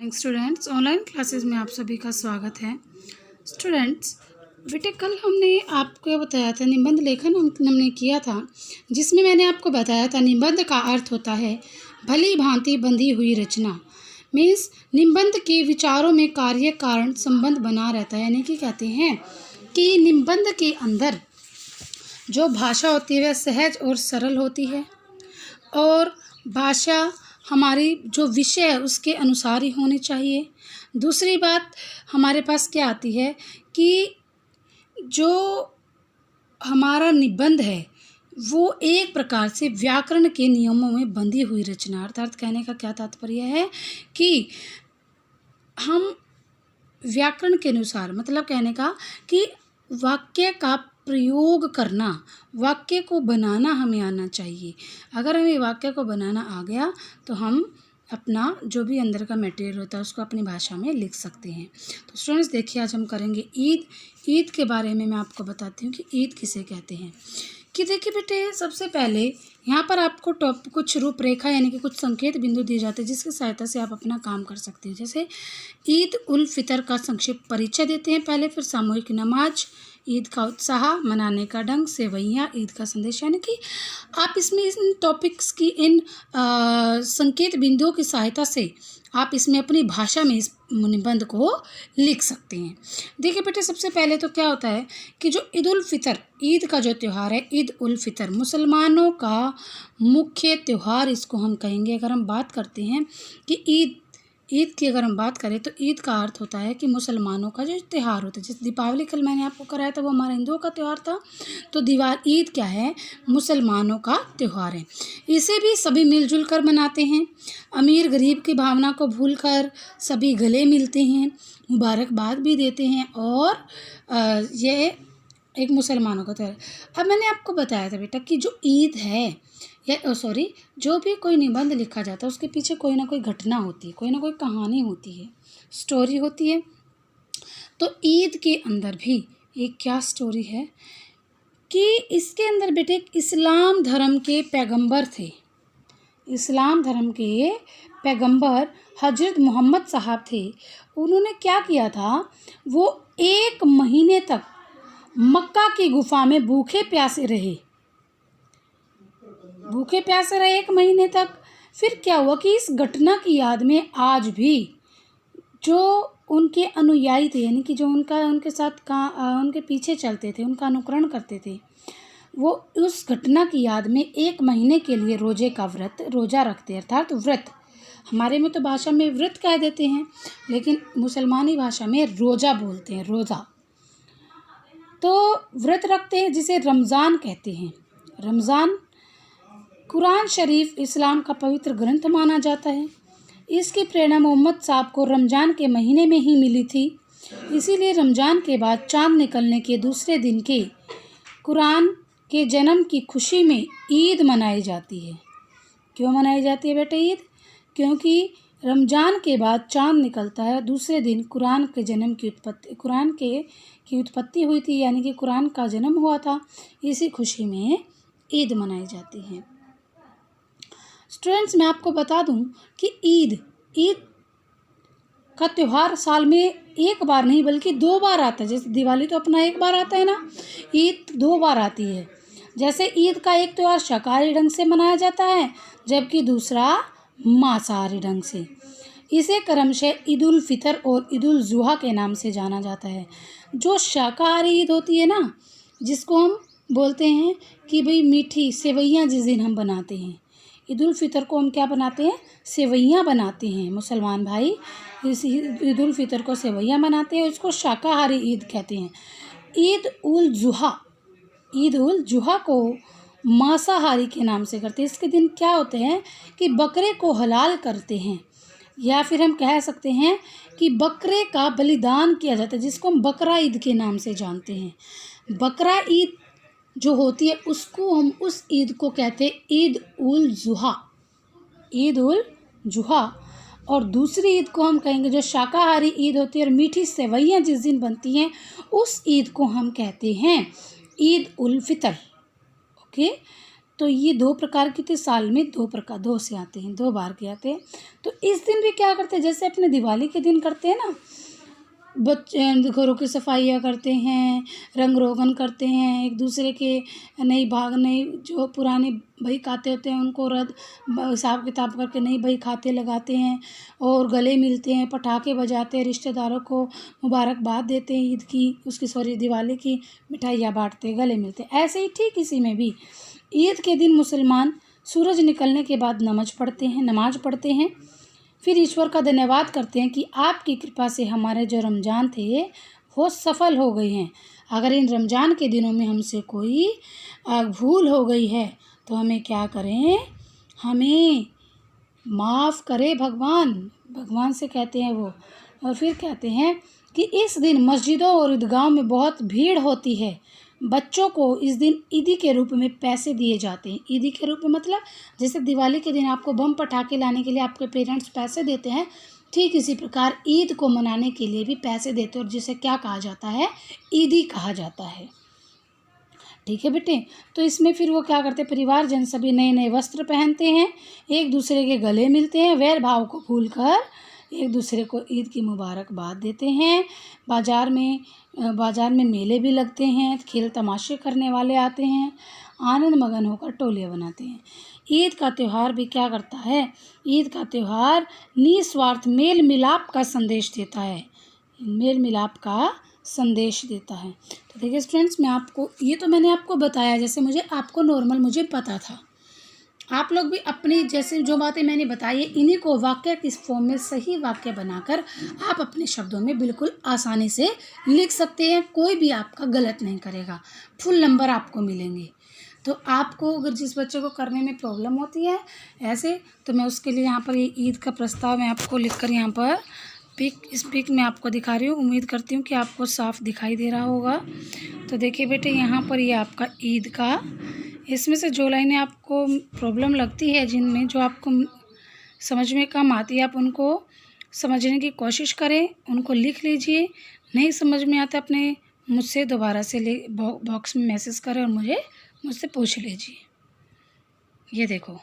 Students, online classes में आप सभी का स्वागत है। स्टूडेंट्स, बेटे कल हमने आपको बताया था, निबंध लेखन हमने किया था, जिसमें मैंने आपको बताया था निबंध का अर्थ होता है भली भांति बंधी हुई रचना। मीन्स निबंध के विचारों में कार्य कारण संबंध बना रहता है, यानी कि कहते हैं कि निबंध के अंदर जो भाषा होती है वह सहज और सरल होती है और भाषा हमारी जो विषय है उसके अनुसार ही होनी चाहिए। दूसरी बात हमारे पास क्या आती है कि जो हमारा निबंध है वो एक प्रकार से व्याकरण के नियमों में बंधी हुई रचना। अर्थात कहने का क्या तात्पर्य है कि हम व्याकरण के अनुसार, मतलब कहने का कि वाक्य का प्रयोग करना, वाक्य को बनाना हमें आना चाहिए। अगर हमें वाक्य को बनाना आ गया तो हम अपना जो भी अंदर का मटेरियल होता है उसको अपनी भाषा में लिख सकते हैं। तो स्टूडेंट्स देखिए, आज हम करेंगे ईद के बारे में। मैं आपको बताती हूँ कि ईद किसे कहते हैं। कि देखिए बेटे, सबसे पहले यहाँ पर आपको कुछ रूपरेखा यानी कि कुछ संकेत बिंदु दिए जाते हैं जिसकी सहायता से आप अपना काम कर सकते हैं। जैसे ईद उल फितर का संक्षिप्त परिचय देते हैं पहले, फिर सामूहिक नमाज, ईद का उत्साह, मनाने का ढंग, सेवैयाँ, ईद का संदेश। यानी कि आप इसमें इन टॉपिक्स की इन संकेत बिंदुओं की सहायता से आप इसमें अपनी भाषा में इस निबंध को लिख सकते हैं। देखिए बेटे, सबसे पहले तो क्या होता है कि जो ईद उल फितर, ईद का जो त्यौहार है, ईद उल फितर मुसलमानों का मुख्य त्यौहार इसको हम कहेंगे। अगर हम बात करते हैं कि ईद की अगर हम बात करें तो ईद का अर्थ होता है कि मुसलमानों का जो त्यौहार होता है। जैसे दीपावली कल मैंने आपको कराया था, वो हमारे हिंदुओं का त्यौहार था। तो ईद क्या है? मुसलमानों का त्यौहार है। इसे भी सभी मिलजुल कर मनाते हैं। अमीर गरीब की भावना को भूलकर सभी गले मिलते हैं, मुबारकबाद भी देते हैं और ये एक मुसलमानों का त्यौहार। अब मैंने आपको बताया था बेटा कि जो ईद है जो भी कोई निबंध लिखा जाता है उसके पीछे कोई ना कोई घटना होती है, कोई ना कोई कहानी होती है, स्टोरी होती है। तो ईद के अंदर भी एक क्या स्टोरी है कि इसके अंदर बेटे एक इस्लाम धर्म के पैगंबर थे। इस्लाम धर्म के पैगंबर हजरत मोहम्मद साहब थे। उन्होंने क्या किया था, वो 1 महीने तक मक्का की गुफा में भूखे प्यासे रहे 1 महीने तक। फिर क्या हुआ कि इस घटना की याद में आज भी जो उनके अनुयायी थे, यानी कि जो उनके साथ उनके पीछे चलते थे, उनका अनुकरण करते थे, वो उस घटना की याद में 1 महीने के लिए रोज़ा रखते हैं। अर्थात व्रत, हमारे में तो भाषा में व्रत कह देते हैं, लेकिन मुसलमानी भाषा में रोज़ा बोलते हैं, रोज़ा। तो व्रत रखते हैं जिसे रमज़ान कहते हैं। रमज़ान कुरान शरीफ इस्लाम का पवित्र ग्रंथ माना जाता है। इसकी प्रेरणा मोहम्मद साहब को रमज़ान के महीने में ही मिली थी। इसीलिए रमज़ान के बाद चाँद निकलने के दूसरे दिन के कुरान के जन्म की खुशी में ईद मनाई जाती है। क्यों मनाई जाती है बेटा ईद? क्योंकि रमज़ान के बाद चाँद निकलता है, दूसरे दिन कुरान के जन्म की उत्पत्ति हुई थी, यानी कि कुरान का जन्म हुआ था। इसी खुशी में ईद मनाई जाती है। स्टूडेंट्स, मैं आपको बता दूं कि ईद का त्यौहार साल में एक बार नहीं बल्कि 2 बार आता है। जैसे दिवाली तो अपना 1 बार आता है ना, ईद 2 बार आती है। जैसे ईद का एक त्यौहार शाकाहारी ढंग से मनाया जाता है, जबकि दूसरा मांसाहारी ढंग से। इसे क्रमशः ईद उल फितर और ईद उल जुहा के नाम से जाना जाता है। जो शाकाहारी ईद होती है ना, जिसको हम बोलते हैं कि भाई मीठी सेवैयाँ जिस दिन हम बनाते हैं, ईद उल फितर को हम क्या बनाते हैं? सेवैयाँ बनाते हैं। मुसलमान भाई इस ईद उल फितर को सेवैयाँ बनाते हैं, इसको शाकाहारी ईद कहते हैं। ईद उल जुहा को मांसाहारी के नाम से करते हैं। इसके दिन क्या होते हैं कि बकरे को हलाल करते हैं, या फिर हम कह सकते हैं कि बकरे का बलिदान किया जाता है, जिसको हम बकरा ईद के नाम से जानते हैं। बकरा ईद जो होती है उसको हम उस ईद को कहते हैं ईद उल जुहा। और दूसरी ईद को हम कहेंगे जो शाकाहारी ईद होती है और मीठी सेवैयाँ जिस दिन बनती हैं, उस ईद को हम कहते हैं ईद उल फितर। ओके, तो ये 2 प्रकार की होती है, साल में 2 से आते हैं, 2 बार के आते हैं। तो इस दिन भी क्या करते हैं, जैसे अपने दिवाली के दिन करते हैं ना, बच्चे घरों की सफाइयाँ करते हैं, रंग रोगन करते हैं, एक दूसरे के नई जो पुराने बही खाते होते हैं उनको हिसाब किताब करके नई बही खाते लगाते हैं और गले मिलते हैं, पटाखे बजाते हैं, रिश्तेदारों को मुबारकबाद देते हैं ईद की, दिवाली की, मिठाइयाँ बांटते हैं, गले मिलते हैं। ऐसे ही ठीक इसी में भी ईद के दिन मुसलमान सूरज निकलने के बाद नमाज पढ़ते हैं, फिर ईश्वर का धन्यवाद करते हैं कि आपकी कृपा से हमारे जो रमज़ान थे वो सफल हो गए हैं। अगर इन रमज़ान के दिनों में हमसे कोई भूल हो गई है तो हमें क्या करें, हमें माफ़ करे भगवान से कहते हैं वो। और फिर कहते हैं कि इस दिन मस्जिदों और ईदगाहों में बहुत भीड़ होती है। बच्चों को इस दिन ईदी के रूप में पैसे दिए जाते हैं। ईदी के रूप में मतलब जैसे दिवाली के दिन आपको बम पटाखे लाने के लिए आपके पेरेंट्स पैसे देते हैं, ठीक इसी प्रकार ईद को मनाने के लिए भी पैसे देते हैं और जिसे क्या कहा जाता है, ईदी कहा जाता है। ठीक है बेटे। तो इसमें फिर वो क्या करते हैं, परिवारजन सभी नए नए वस्त्र पहनते हैं, एक दूसरे के गले मिलते हैं, वैर भाव को भूलकर एक दूसरे को ईद की मुबारकबाद देते हैं। बाज़ार में मेले भी लगते हैं, खेल तमाशे करने वाले आते हैं, आनंद मगन होकर टोलियाँ बनाते हैं। ईद का त्यौहार भी क्या करता है, ईद का त्यौहार निस्वार्थ मेल मिलाप का संदेश देता है, मेल मिलाप का संदेश देता है। तो देखिए स्टूडेंट्स, मैंने आपको बताया जैसे मुझे पता था। आप लोग भी अपनी जैसे जो बातें मैंने बताई है इन्हीं को वाक्य किस फॉर्म में सही वाक्य बनाकर आप अपने शब्दों में बिल्कुल आसानी से लिख सकते हैं। कोई भी आपका गलत नहीं करेगा, फुल नंबर आपको मिलेंगे। तो आपको अगर जिस बच्चे को करने में प्रॉब्लम होती है ऐसे, तो मैं उसके लिए यहाँ पर ये ईद का प्रस्ताव मैं आपको लिखकर यहाँ पर इस पिक में आपको दिखा रही हूँ। उम्मीद करती हूँ कि आपको साफ दिखाई दे रहा होगा। तो देखिए बेटे, यहाँ पर ये आपका ईद का, इसमें से जो लाइनें आपको प्रॉब्लम लगती है, जिनमें जो आपको समझ में कम आती है, आप उनको समझने की कोशिश करें, उनको लिख लीजिए। नहीं समझ में आता अपने मुझसे दोबारा से बॉक्स में मैसेज करें और मुझसे पूछ लीजिए। ये देखो।